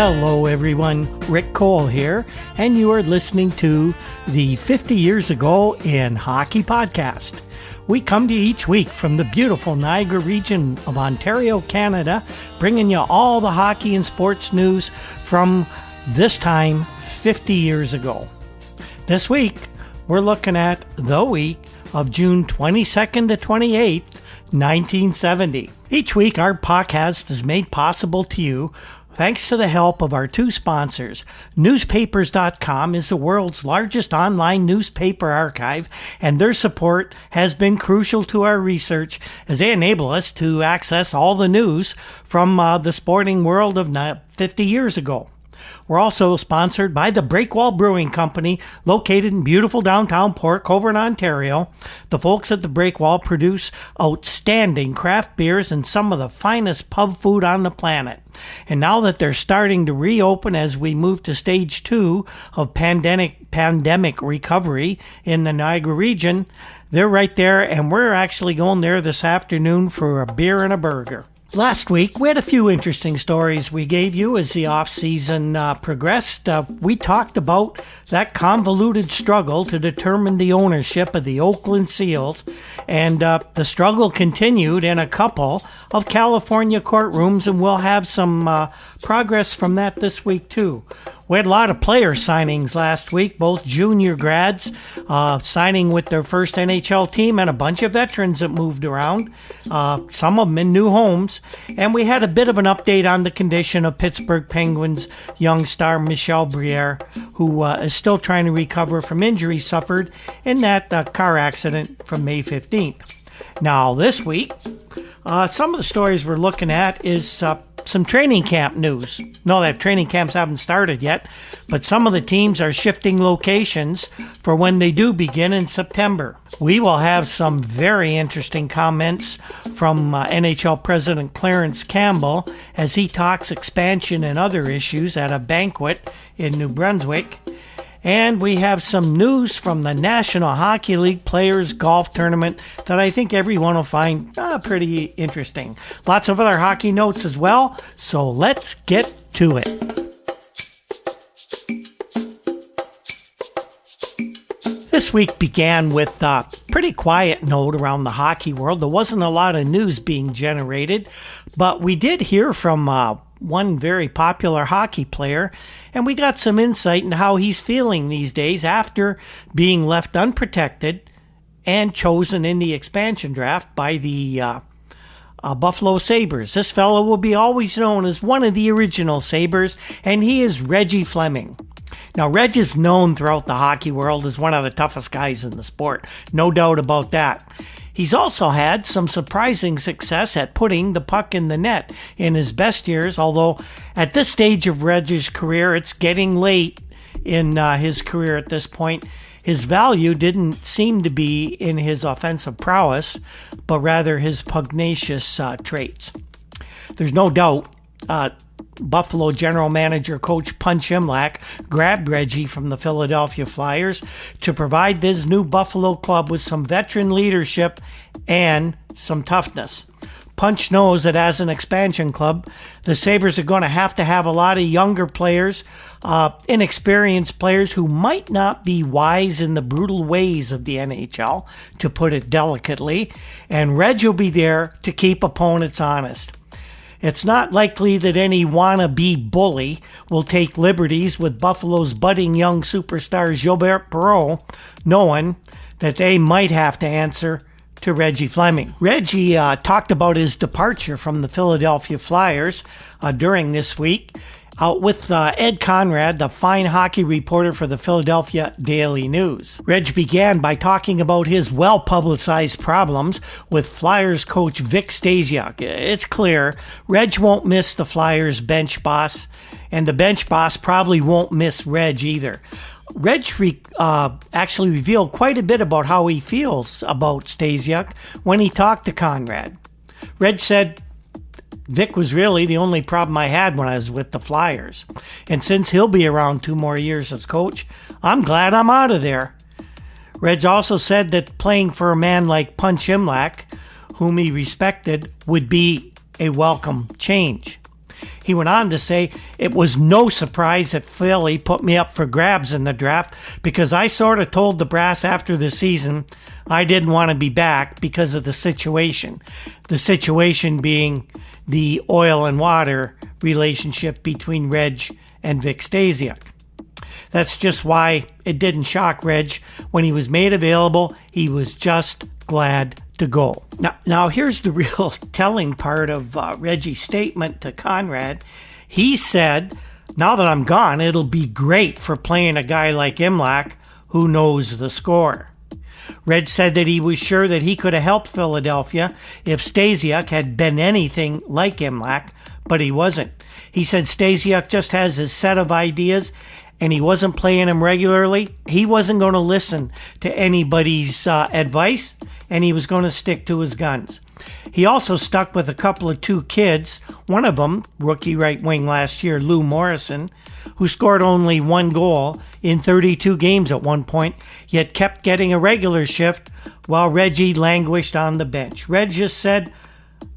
Hello everyone, Rick Cole here, and you are listening to the 50 Years Ago in Hockey podcast. We come to you each week from the beautiful Niagara region of Ontario, Canada, bringing you all the hockey and sports news from this time 50 years ago. This week, we're looking at the week of June 22nd to 28th, 1970. Each week, our podcast is made possible to you thanks to the help of our two sponsors. Newspapers.com is the world's largest online newspaper archive, and their support has been crucial to our research as they enable us to access all the news from the sporting world of 50 years ago. We're also sponsored by the Breakwall Brewing Company, located in beautiful downtown Port Colborne, Ontario. The folks at the Breakwall produce outstanding craft beers and some of the finest pub food on the planet. And now that they're starting to reopen as we move to stage 2 of pandemic recovery in the Niagara region, they're right there, and we're actually going there this afternoon for a beer and a burger. Last week, we had a few interesting stories we gave you as the off-season progressed. We talked about that convoluted struggle to determine the ownership of the Oakland Seals, and the struggle continued in a couple of California courtrooms, and we'll have some progress from that this week too. We had a lot of player signings last week, both junior grads signing with their first NHL team and a bunch of veterans that moved around, some of them in new homes. And we had a bit of an update on the condition of Pittsburgh Penguins young star Michel Briere, who is still trying to recover from injuries suffered in that car accident from May 15th. Now, this week, some of the stories we're looking at is some training camp news. No, that training camps haven't started yet, but some of the teams are shifting locations for when they do begin in September. We will have some very interesting comments from NHL President Clarence Campbell as he talks expansion and other issues at a banquet in New Brunswick. And we have some news from the National Hockey League Players Golf Tournament that I think everyone will find pretty interesting. Lots of other hockey notes as well, so let's get to it. This week began with a pretty quiet note around the hockey world. There wasn't a lot of news being generated, but we did hear from one very popular hockey player, and we got some insight into how he's feeling these days after being left unprotected and chosen in the expansion draft by the Buffalo Sabres. This fellow will be always known as one of the original Sabres, and he is Reggie Fleming. Now, Reg is known throughout the hockey world as one of the toughest guys in the sport. No doubt about that. He's also had some surprising success at putting the puck in the net in his best years, although at this stage of Reg's career, it's getting late in his career at this point. His value didn't seem to be in his offensive prowess, but rather his pugnacious traits. There's no doubt Buffalo general manager coach Punch Imlach grabbed Reggie from the Philadelphia Flyers to provide this new Buffalo club with some veteran leadership and some toughness. Punch knows that as an expansion club, the Sabres are going to have a lot of younger players, inexperienced players who might not be wise in the brutal ways of the NHL, to put it delicately, and Reg will be there to keep opponents honest. It's not likely that any wannabe bully will take liberties with Buffalo's budding young superstar Gilbert Perreault, knowing that they might have to answer to Reggie Fleming. Reggie talked about his departure from the Philadelphia Flyers during this week out with Ed Conrad, the fine hockey reporter for the Philadelphia Daily News. Reg began by talking about his well-publicized problems with Flyers coach Vic Stasiuk. It's clear Reg won't miss the Flyers bench boss, and the bench boss probably won't miss Reg either. Reg actually revealed quite a bit about how he feels about Stasiuk when he talked to Conrad. Reg said, Vic was really the only problem I had when I was with the Flyers. And since he'll be around 2 more years as coach, I'm glad I'm out of there. Reg also said that playing for a man like Punch Imlach, whom he respected, would be a welcome change. He went on to say, "It was no surprise that Philly put me up for grabs in the draft because I sort of told the brass after the season I didn't want to be back because of the situation." The situation being the oil and water relationship between Reg and Vic Stasiuk. That's just why it didn't shock Reg. When he was made available, he was just glad to go. Now here's the real telling part of Reggie's statement to Conrad. He said, "Now that I'm gone, it'll be great for playing a guy like Imlach who knows the score." Reg said that he was sure that he could have helped Philadelphia if Stasiuk had been anything like Imlach, but he wasn't. He said Stasiuk just has his set of ideas, and he wasn't playing him regularly. He wasn't going to listen to anybody's advice, and he was going to stick to his guns. He also stuck with a couple of two kids, one of them, rookie right wing last year, Lou Morrison, who scored only one goal in 32 games at one point, yet kept getting a regular shift while Reggie languished on the bench. Reg just said,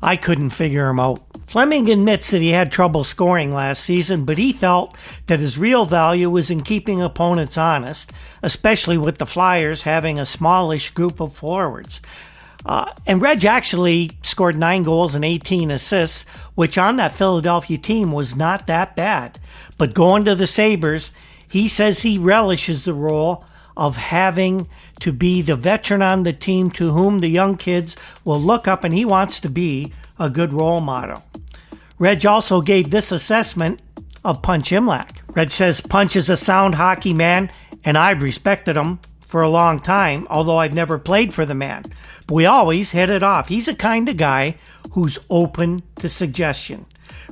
"I couldn't figure him out." Fleming admits that he had trouble scoring last season, but he felt that his real value was in keeping opponents honest, especially with the Flyers having a smallish group of forwards. And Reg actually scored 9 goals and 18 assists, which on that Philadelphia team was not that bad. But going to the Sabres, he says he relishes the role of having to be the veteran on the team to whom the young kids will look up, and he wants to be a good role model. Reg also gave this assessment of Punch Imlach. Reg says Punch is a sound hockey man, and I've respected him for a long time, although I've never played for the man. But we always hit it off. He's the kind of guy who's open to suggestion.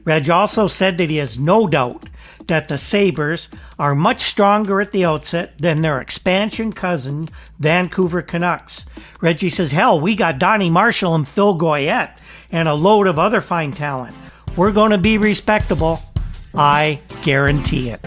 Reg also said that he has no doubt that the Sabres are much stronger at the outset than their expansion cousin, Vancouver Canucks. Reggie says, "Hell, we got Donnie Marshall and Phil Goyette and a load of other fine talent. We're going to be respectable. I guarantee it."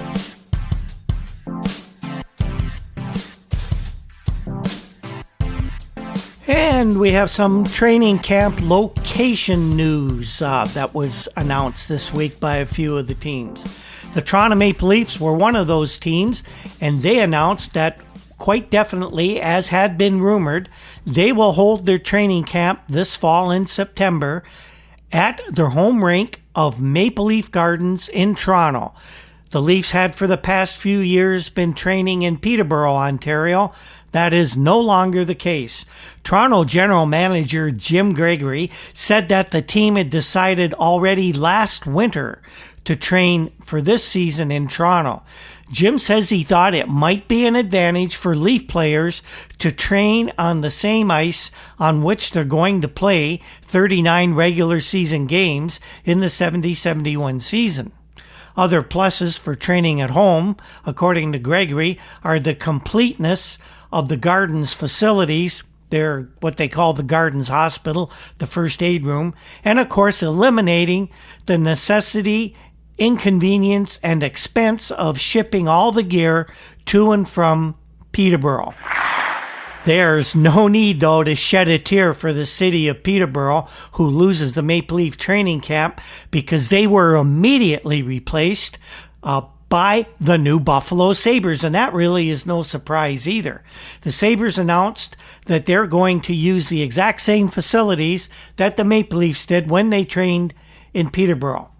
And we have some training camp location news that was announced this week by a few of the teams. The Toronto Maple Leafs were one of those teams, and they announced that quite definitely, as had been rumored, they will hold their training camp this fall in September at their home rink of Maple Leaf Gardens in Toronto. The Leafs had for the past few years been training in Peterborough, Ontario. That is no longer the case. Toronto General Manager Jim Gregory said that the team had decided already last winter to train for this season in Toronto. Jim says he thought it might be an advantage for Leaf players to train on the same ice on which they're going to play 39 regular season games in the 70-71 season. Other pluses for training at home, according to Gregory, are the completeness of the Gardens facilities. They're what they call the Gardens Hospital, the first aid room, and of course eliminating the necessity, inconvenience, and expense of shipping all the gear to and from Peterborough. There's no need, though, to shed a tear for the city of Peterborough, who loses the Maple Leaf training camp, because they were immediately replaced by the new Buffalo Sabres, and that really is no surprise either. The Sabres announced that they're going to use the exact same facilities that the Maple Leafs did when they trained in Peterborough.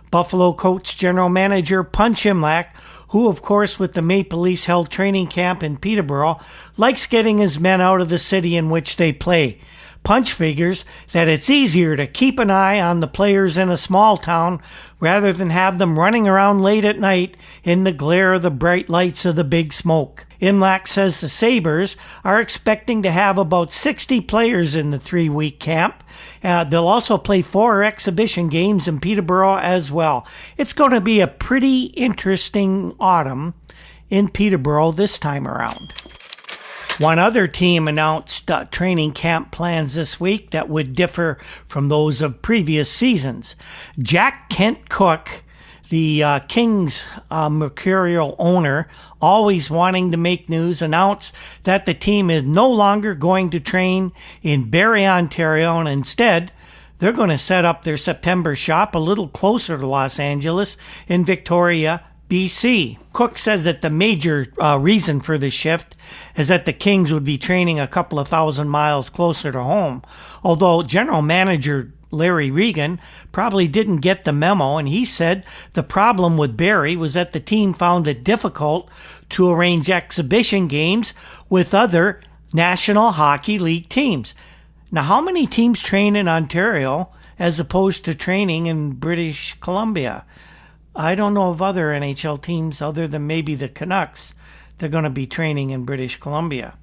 Buffalo coach general manager Punch Imlach, who of course with the Maple Leafs held training camp in Peterborough, likes getting his men out of the city in which they play. Punch figures that it's easier to keep an eye on the players in a small town rather than have them running around late at night in the glare of the bright lights of the big smoke. Imlach says the Sabres are expecting to have about 60 players in the 3-week camp. They'll also play 4 exhibition games in Peterborough as well. It's going to be a pretty interesting autumn in Peterborough this time around. One other team announced training camp plans this week that would differ from those of previous seasons. Jack Kent Cook, the Kings mercurial owner, always wanting to make news, announced that the team is no longer going to train in Barrie, Ontario, and instead They're going to set up their September shop a little closer to Los Angeles in Victoria, BC. Cook says that the major reason for this shift is that the Kings would be training a couple of thousand miles closer to home, although General Manager Larry Regan probably didn't get the memo, and he said the problem with Barrie was that the team found it difficult to arrange exhibition games with other National Hockey League teams. Now, how many teams train in Ontario as opposed to training in British Columbia? I don't know of other NHL teams other than maybe the Canucks. They're going to be training in British Columbia.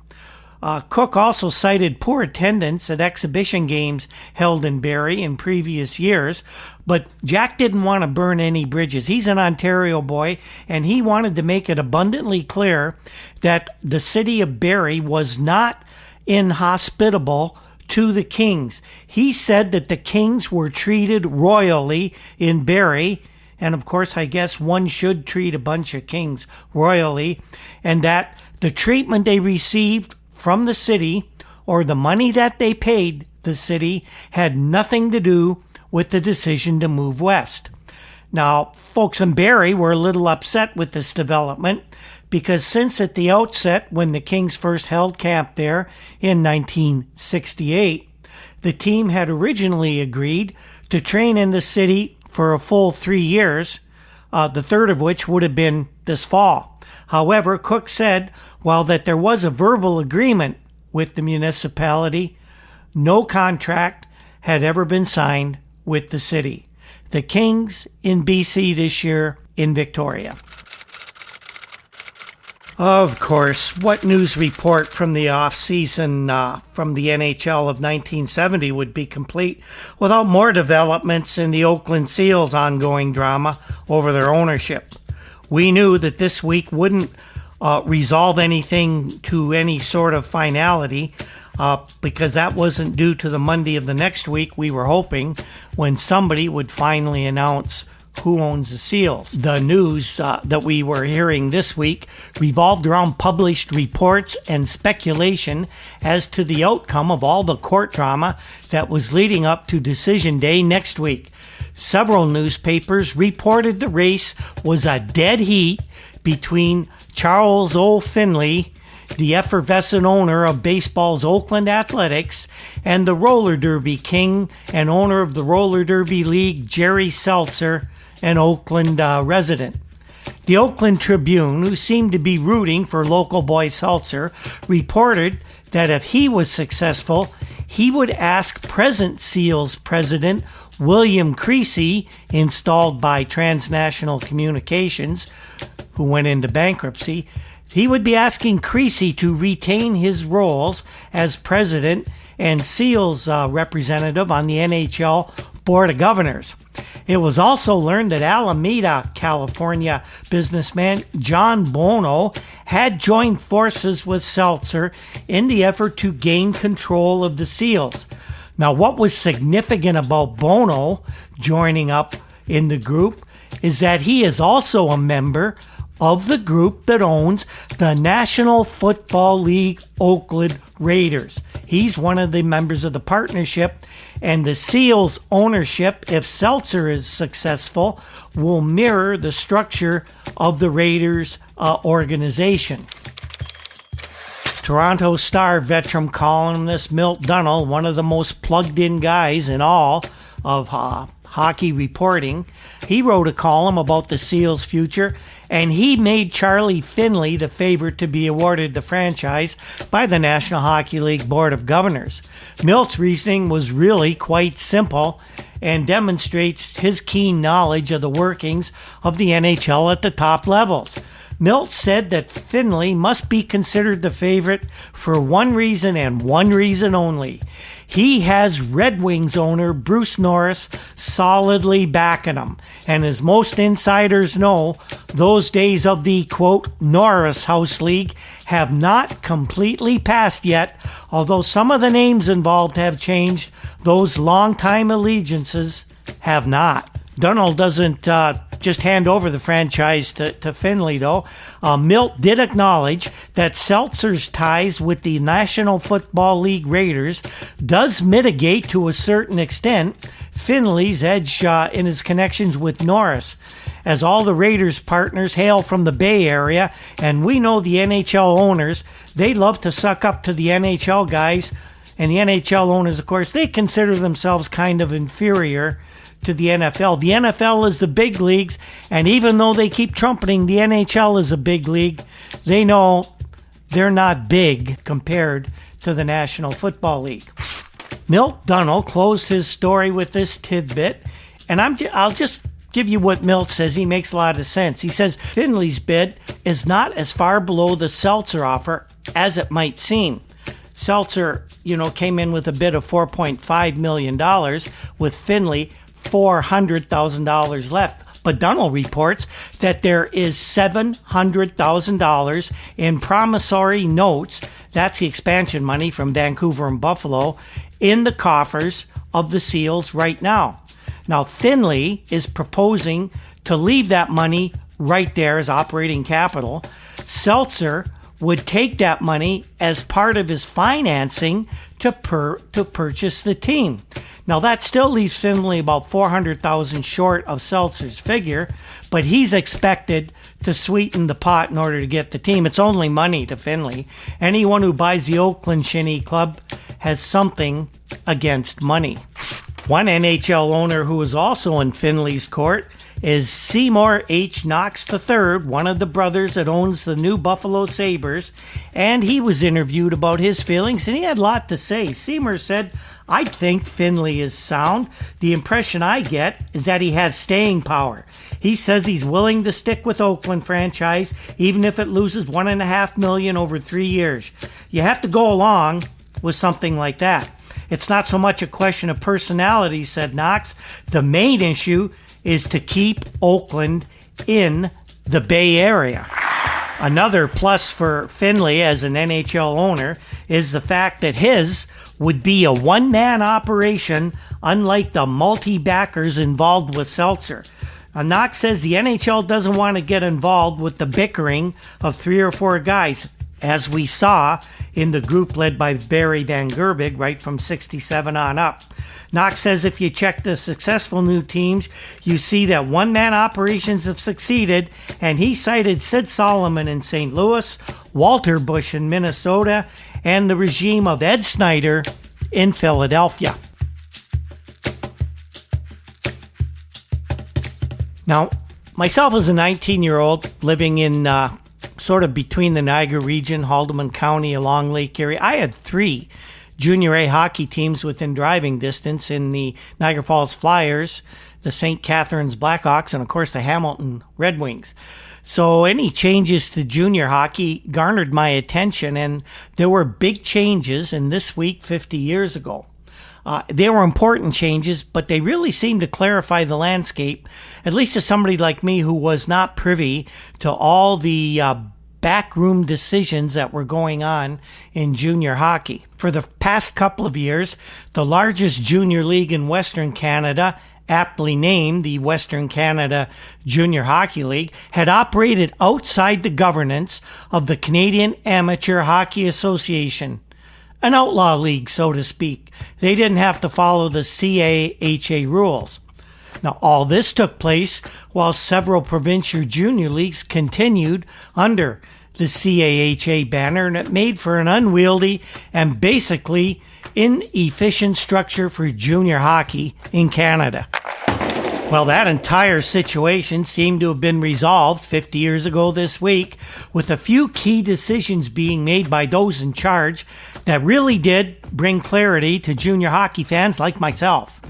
Cook also cited poor attendance at exhibition games held in Barrie in previous years, but Jack didn't want to burn any bridges. He's an Ontario boy, and he wanted to make it abundantly clear that the city of Barrie was not inhospitable to the Kings. He said that the Kings were treated royally in Barrie, and of course, I guess one should treat a bunch of Kings royally, and that the treatment they received from the city or the money that they paid the city had nothing to do with the decision to move west. Now, folks in Barrie were a little upset with this development because since at the outset, when the Kings first held camp there in 1968, the team had originally agreed to train in the city for a full 3 years, the third of which would have been this fall. However, Cook said, while that there was a verbal agreement with the municipality, no contract had ever been signed with the city. The Kings in BC this year in Victoria. Of course, what news report from the offseason from the NHL of 1970 would be complete without more developments in the Oakland Seals' ongoing drama over their ownership? We knew that this week wouldn't resolve anything to any sort of finality because that wasn't due to the Monday of the next week. We were hoping when somebody would finally announce who owns the Seals. The news that we were hearing this week revolved around published reports and speculation as to the outcome of all the court drama that was leading up to decision day next week. Several newspapers reported the race was a dead heat between Charles O. Finley, the effervescent owner of baseball's Oakland Athletics, and the roller derby king and owner of the roller derby league, Jerry Seltzer, an Oakland resident. The Oakland Tribune, who seemed to be rooting for local boy Seltzer, reported that if he was successful, he would ask present Seals president William Creasy, installed by Transnational Communications, who went into bankruptcy, he would be asking Creasy to retain his roles as president and Seals representative on the NHL Board of Governors. It was also learned that Alameda, California businessman John Bono had joined forces with Seltzer in the effort to gain control of the Seals. Now, what was significant about Bono joining up in the group is that he is also a member of the group that owns the National Football League Oakland Raiders. He's one of the members of the partnership, and the Seals ownership, if Seltzer is successful, will mirror the structure of the Raiders organization. Toronto Star veteran columnist Milt Dunnell, one of the most plugged-in guys in all of hockey reporting, he wrote a column about the Seals' future, and he made Charlie Finley the favorite to be awarded the franchise by the National Hockey League Board of Governors. Milt's reasoning was really quite simple and demonstrates his keen knowledge of the workings of the NHL at the top levels. Milt said that Finley must be considered the favorite for one reason and one reason only. He has Red Wings owner Bruce Norris solidly backing him. And as most insiders know, those days of the, quote, Norris House League have not completely passed yet. Although some of the names involved have changed, those longtime allegiances have not. Dunno doesn't just hand over the franchise to Finley, though. Milt did acknowledge that Seltzer's ties with the National Football League Raiders does mitigate to a certain extent Finley's edge in his connections with Norris, as all the Raiders partners hail from the Bay Area, and we know the NHL owners, they love to suck up to the NHL guys, and the NHL owners, of course, they consider themselves kind of inferior to the NFL. The NFL is the big leagues, and even though they keep trumpeting the NHL is a big league, they know they're not big compared to the National Football League. Milt Dunno closed his story with this tidbit, and I'll just give you what Milt says. He makes a lot of sense. He says Finley's bid is not as far below the Seltzer offer as it might seem. Seltzer, came in with a bid of $4.5 million, with Finley $400,000 left. But Dunno reports that there is $700,000 in promissory notes, that's the expansion money from Vancouver and Buffalo, in the coffers of the Seals right now. Now, Finley is proposing to leave that money right there as operating capital. Seltzer would take that money as part of his financing to purchase the team. Now, that still leaves Finley about $400,000 short of Seltzer's figure, but he's expected to sweeten the pot in order to get the team. It's only money to Finley. Anyone who buys the Oakland Shinny Club has something against money. One NHL owner who is also in Finley's court is Seymour H. Knox III, one of the brothers that owns the new Buffalo Sabres, and he was interviewed about his feelings, and he had a lot to say. Seymour said, "I think Finley is sound. The impression I get is that he has staying power. He says he's willing to stick with Oakland franchise, even if it loses $1.5 million over 3 years. You have to go along with something like that. It's not so much a question of personality," said Knox. "The main issue is to keep Oakland in the Bay Area." Another plus for Finley as an NHL owner is the fact that his would be a one-man operation, unlike the multi-backers involved with Seltzer. Knox says the NHL doesn't want to get involved with the bickering of 3 or 4 guys, as we saw in the group led by Barry Van Gerbig right from 67 on up. Knox says if you check the successful new teams, you see that one-man operations have succeeded, and he cited Sid Solomon in St. Louis, Walter Bush in Minnesota, and the regime of Ed Snyder in Philadelphia. Now, myself as a 19-year-old living in sort of between the Niagara region, Haldimand County, along Lake Erie, I had 3 Junior A hockey teams within driving distance in the Niagara Falls Flyers, the St. Catharines Blackhawks, and of course the Hamilton Red Wings. So any changes to junior hockey garnered my attention, and there were big changes in this week 50 years ago. They were important changes, but they really seemed to clarify the landscape, at least to somebody like me who was not privy to all the backroom decisions that were going on in junior hockey. For the past couple of years, the largest junior league in Western Canada, aptly named the Western Canada Junior Hockey League, had operated outside the governance of the Canadian Amateur Hockey Association. An outlaw league, so to speak. They didn't have to follow the CAHA rules. Now, all this took place while several provincial junior leagues continued under the CAHA banner, and it made for an unwieldy and basically inefficient structure for junior hockey in Canada. Well, that entire situation seemed to have been resolved 50 years ago this week, with a few key decisions being made by those in charge that really did bring clarity to junior hockey fans like myself.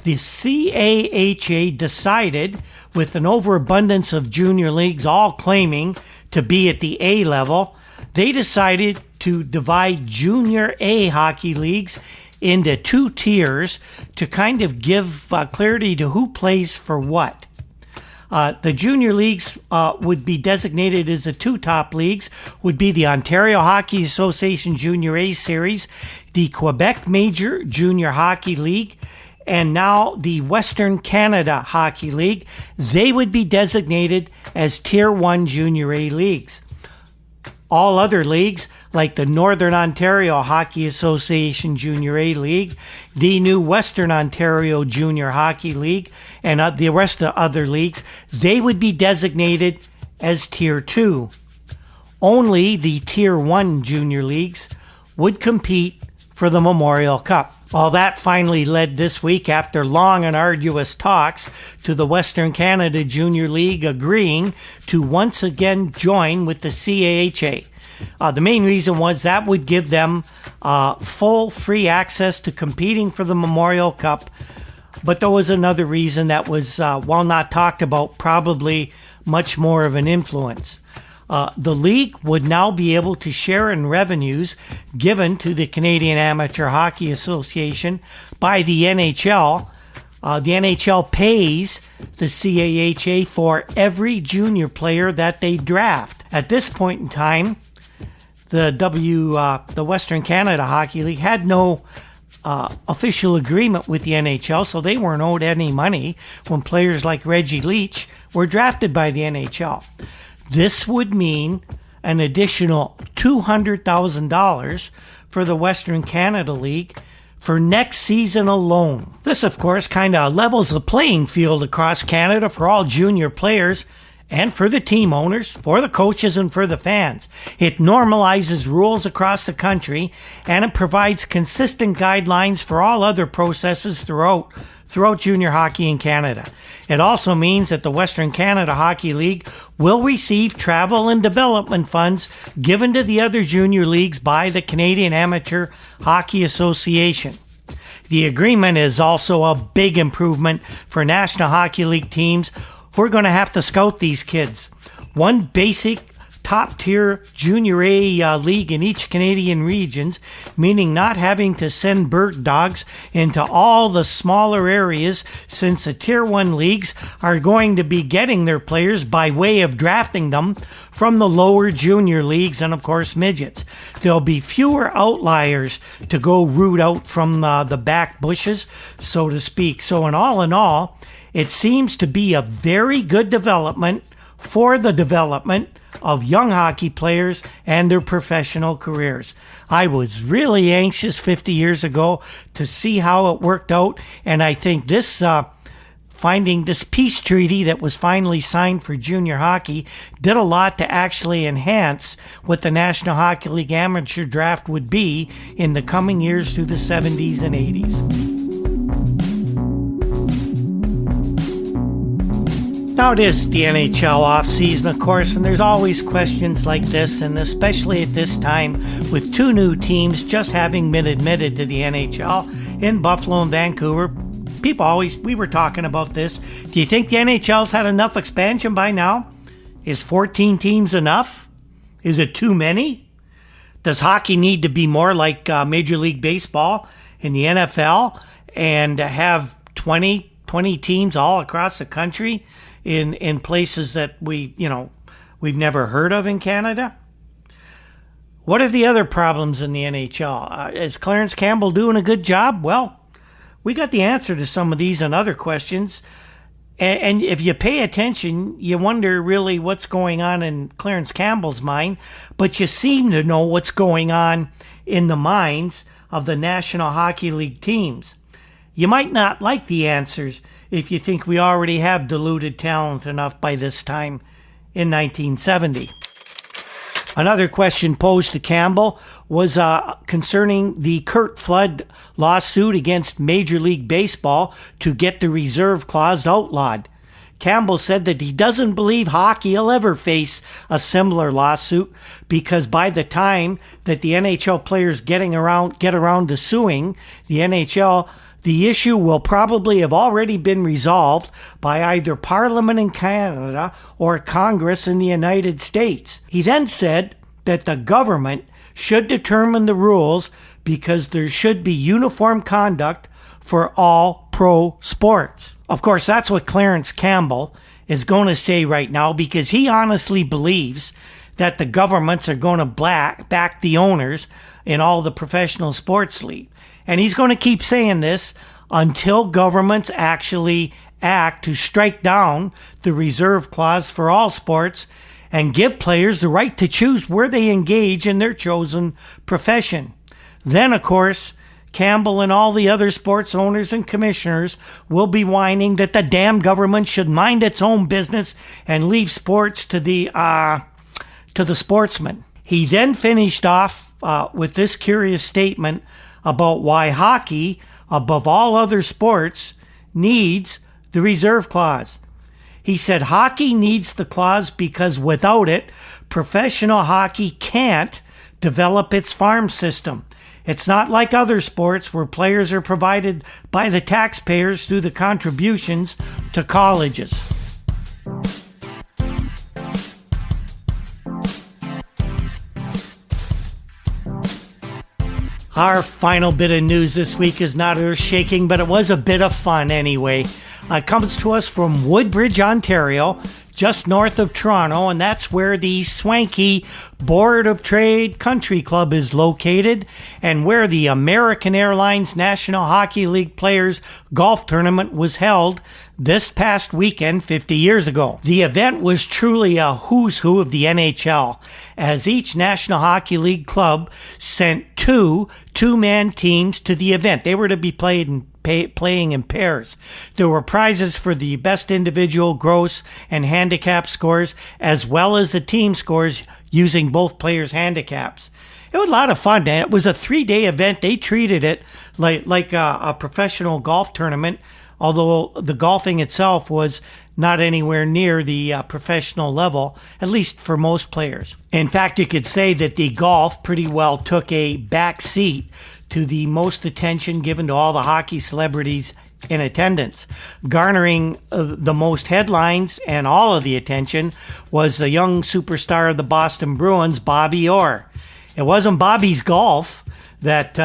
The CAHA decided, with an overabundance of junior leagues all claiming to be at the A level, they decided to divide junior A hockey leagues into 2 tiers to kind of give clarity to who plays for what. The junior leagues would be designated as the 2 top leagues, would be the Ontario Hockey Association Junior A Series, the Quebec Major Junior Hockey League, and now the Western Canada Hockey League, they would be designated as Tier 1 Junior A leagues. All other leagues, like the Northern Ontario Hockey Association Junior A League, the new Western Ontario Junior Hockey League, and the rest of other leagues, they would be designated as Tier 2. Only the Tier 1 junior leagues would compete for the Memorial Cup. All that finally led this week, after long and arduous talks, to the Western Canada Junior League agreeing to once again join with the CAHA. The main reason was that would give them full free access to competing for the Memorial Cup. But there was another reason that was, while not talked about, probably much more of an influence. The league would now be able to share in revenues given to the Canadian Amateur Hockey Association by the NHL. The NHL pays the CAHA for every junior player that they draft. At this point in time, the Western Canada Hockey League had no official agreement with the NHL, so they weren't owed any money when players like Reggie Leach were drafted by the NHL. This would mean an additional $200,000 for the Western Canada League for next season alone. This, of course, kind of levels the playing field across Canada for all junior players and for the team owners, for the coaches, and for the fans. It normalizes rules across the country, and it provides consistent guidelines for all other processes throughout junior hockey in Canada. It also means that the Western Canada Hockey League will receive travel and development funds given to the other junior leagues by the Canadian Amateur Hockey Association. The agreement is also a big improvement for National Hockey League teams who are going to have to scout these kids. One basic top-tier Junior A league in each Canadian regions, meaning not having to send bird dogs into all the smaller areas, since the Tier 1 leagues are going to be getting their players by way of drafting them from the lower junior leagues and, of course, midgets. There'll be fewer outliers to go root out from the back bushes, so to speak. So in all, it seems to be a very good development for the development of young hockey players and their professional careers. I was really anxious 50 years ago to see how it worked out, and I think this finding this peace treaty that was finally signed for junior hockey did a lot to actually enhance what the National Hockey League amateur draft would be in the coming years through the 70s and 80s. Now it is the NHL offseason, of course, and there's always questions like this, and especially at this time with two new teams just having been admitted to the NHL in Buffalo and Vancouver. We were talking about this. Do you think the NHL's had enough expansion by now? Is 14 teams enough? Is it too many? Does hockey need to be more like Major League Baseball in the NFL and have 20 teams all across the country? In places that we've never heard of in Canada? What are the other problems in the NHL? Is Clarence Campbell doing a good job? Well, we got the answer to some of these and other questions. And if you pay attention, you wonder really what's going on in Clarence Campbell's mind, but you seem to know what's going on in the minds of the National Hockey League teams. You might not like the answers if you think we already have diluted talent enough by this time in 1970. Another question posed to Campbell was concerning the Curt Flood lawsuit against Major League Baseball to get the reserve clause outlawed. Campbell said that he doesn't believe hockey will ever face a similar lawsuit because by the time that the NHL players get around to suing the NHL, the issue will probably have already been resolved by either Parliament in Canada or Congress in the United States. He then said that the government should determine the rules because there should be uniform conduct for all pro sports. Of course, that's what Clarence Campbell is going to say right now because he honestly believes that the governments are going to back the owners in all the professional sports league. And he's going to keep saying this until governments actually act to strike down the reserve clause for all sports and give players the right to choose where they engage in their chosen profession. Then, of course, Campbell and all the other sports owners and commissioners will be whining that the damn government should mind its own business and leave sports to the sportsmen. He then finished off with this curious statement about why hockey, above all other sports, needs the reserve clause. He said hockey needs the clause because without it, professional hockey can't develop its farm system. It's not like other sports where players are provided by the taxpayers through the contributions to colleges. Our final bit of news this week is not earth-shaking, but it was a bit of fun anyway. It comes to us from Woodbridge, Ontario, just north of Toronto, and that's where the swanky Board of Trade Country Club is located and where the American Airlines National Hockey League Players Golf Tournament was held this past weekend 50 years ago. The event was truly a who's who of the NHL, as each National Hockey League club sent two-man teams to the event. They were to be playing in pairs. There were prizes for the best individual gross and handicap scores, as well as the team scores using both players' handicaps. It was a lot of fun, and it was a 3-day event. They treated it like a professional golf tournament, although the golfing itself was not anywhere near the professional level, at least for most players. In fact, you could say that the golf pretty well took a back seat to the most attention given to all the hockey celebrities in attendance. Garnering the most headlines and all of the attention was the young superstar of the Boston Bruins, Bobby Orr. It wasn't Bobby's golf that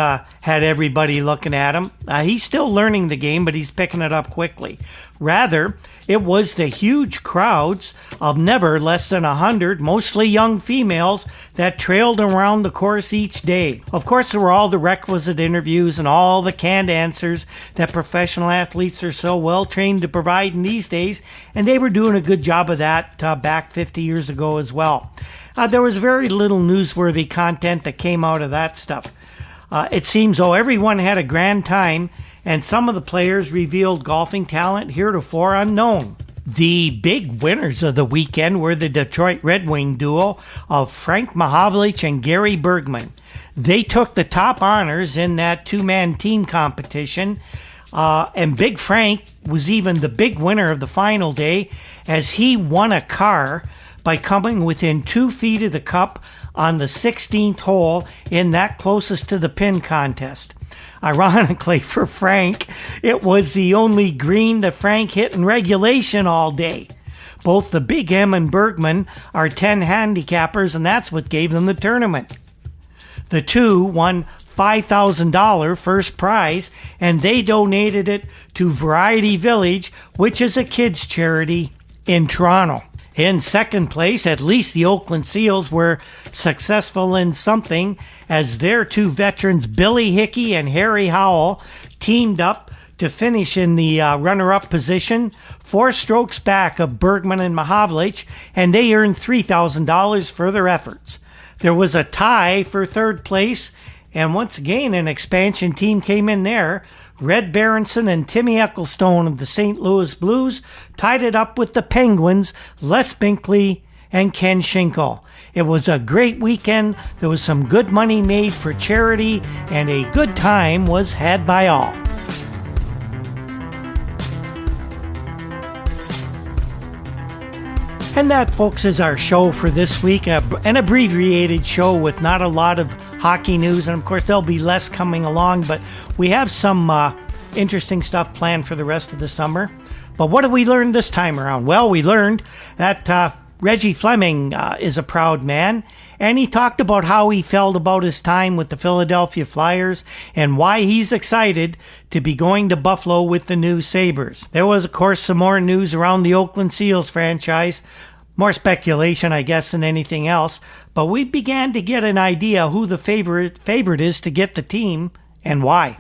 had everybody looking at him. He's still learning the game, but he's picking it up quickly. Rather, it was the huge crowds of never less than 100, mostly young females, that trailed around the course each day. Of course, there were all the requisite interviews and all the canned answers that professional athletes are so well trained to provide in these days, and they were doing a good job of that back 50 years ago as well. There was very little newsworthy content that came out of that stuff. It seems though everyone had a grand time, and some of the players revealed golfing talent heretofore unknown. The big winners of the weekend were the Detroit Red Wing duo of Frank Mahovlich and Gary Bergman. They took the top honors in that two-man team competition, and Big Frank was even the big winner of the final day, as he won a car by coming within 2 feet of the cup on the 16th hole in that closest to the pin contest. Ironically for Frank, it was the only green that Frank hit in regulation all day. Both the Big M and Bergman are 10 handicappers, and that's what gave them the tournament. The two won $5,000 first prize, and they donated it to Variety Village, which is a kids' charity in Toronto. In second place, at least the Oakland Seals were successful in something, as their two veterans, Billy Hickey and Harry Howell, teamed up to finish in the runner-up position, 4 strokes back of Bergman and Mahovlich, and they earned $3,000 for their efforts. There was a tie for third place, and once again an expansion team came in there. Red Berenson and Timmy Ecclestone of the St. Louis Blues tied it up with the Penguins, Les Binkley and Ken Schinkel. It was a great weekend. There was some good money made for charity, and a good time was had by all. And that, folks, is our show for this week. An abbreviated show with not a lot of hockey news, and of course there'll be less coming along, but we have some interesting stuff planned for the rest of the summer. But what did we learn this time around? Well, we learned that Reggie Fleming is a proud man, and he talked about how he felt about his time with the Philadelphia Flyers and why he's excited to be going to Buffalo with the new Sabres. There was, of course, some more news around the Oakland Seals franchise. More speculation, I guess, than anything else. But we began to get an idea who the favorite is to get the team and why.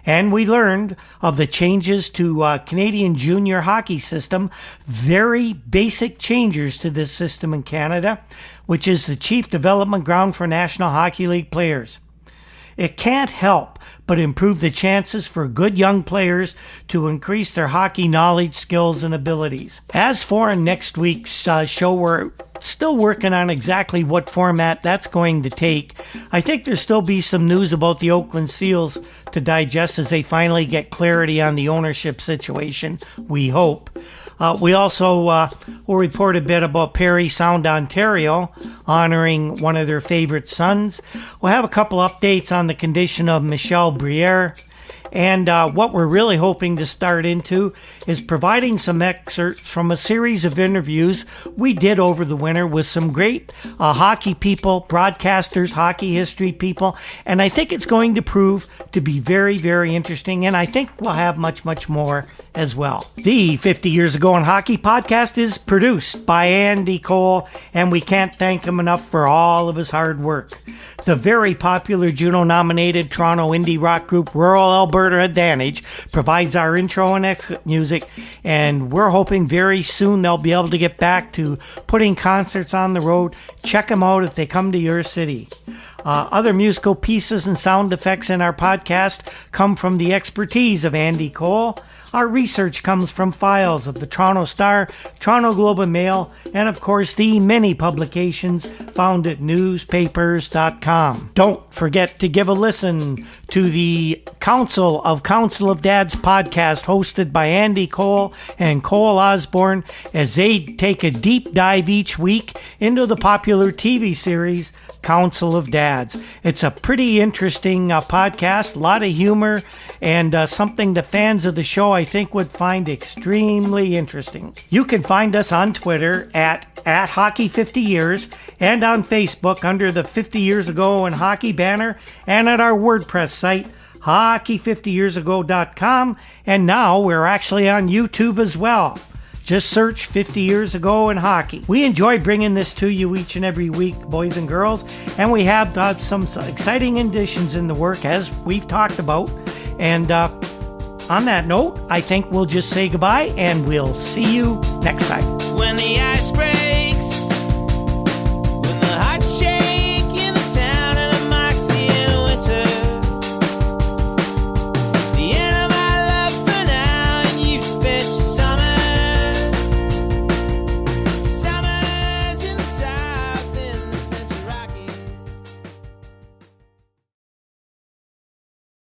And we learned of the changes to Canadian junior hockey system, very basic changes to this system in Canada, which is the chief development ground for National Hockey League players. It can't help but improve the chances for good young players to increase their hockey knowledge, skills, and abilities. As for next week's show, we're still working on exactly what format that's going to take. I think there'll still be some news about the Oakland Seals to digest as they finally get clarity on the ownership situation, we hope. We also will report a bit about Parry Sound, Ontario, honoring one of their favorite sons. We'll have a couple updates on the condition of Michel Briere. And what we're really hoping to start into is providing some excerpts from a series of interviews we did over the winter with some great hockey people, broadcasters, hockey history people. And I think it's going to prove to be very, very interesting. And I think we'll have much, much more as well. The 50 Years Ago in Hockey podcast is produced by Andy Cole, and we can't thank him enough for all of his hard work. The very popular Juno-nominated Toronto indie rock group Rural Alberta Advantage provides our intro and exit music, and we're hoping very soon they'll be able to get back to putting concerts on the road. Check them out if they come to your city. Other musical pieces and sound effects in our podcast come from the expertise of Andy Cole. Our research comes from files of the Toronto Star, Toronto Globe and Mail, and of course the many publications found at newspapers.com. Don't forget to give a listen to the Council of Dads podcast hosted by Andy Cole and Cole Osborne as they take a deep dive each week into the popular TV series Council of Dads. It's a pretty interesting podcast, a lot of humor, and something the fans of the show I think would find extremely interesting. You can find us on Twitter at Hockey50Years and on Facebook under the 50 Years Ago in Hockey banner and at our WordPress site, hockey50yearsago.com, and now we're actually on YouTube as well. Just search 50 Years Ago in Hockey. We enjoy bringing this to you each and every week, boys and girls, and we have some exciting additions in the work, as we've talked about. And on that note, I think we'll just say goodbye, and we'll see you next time. When the ice breaks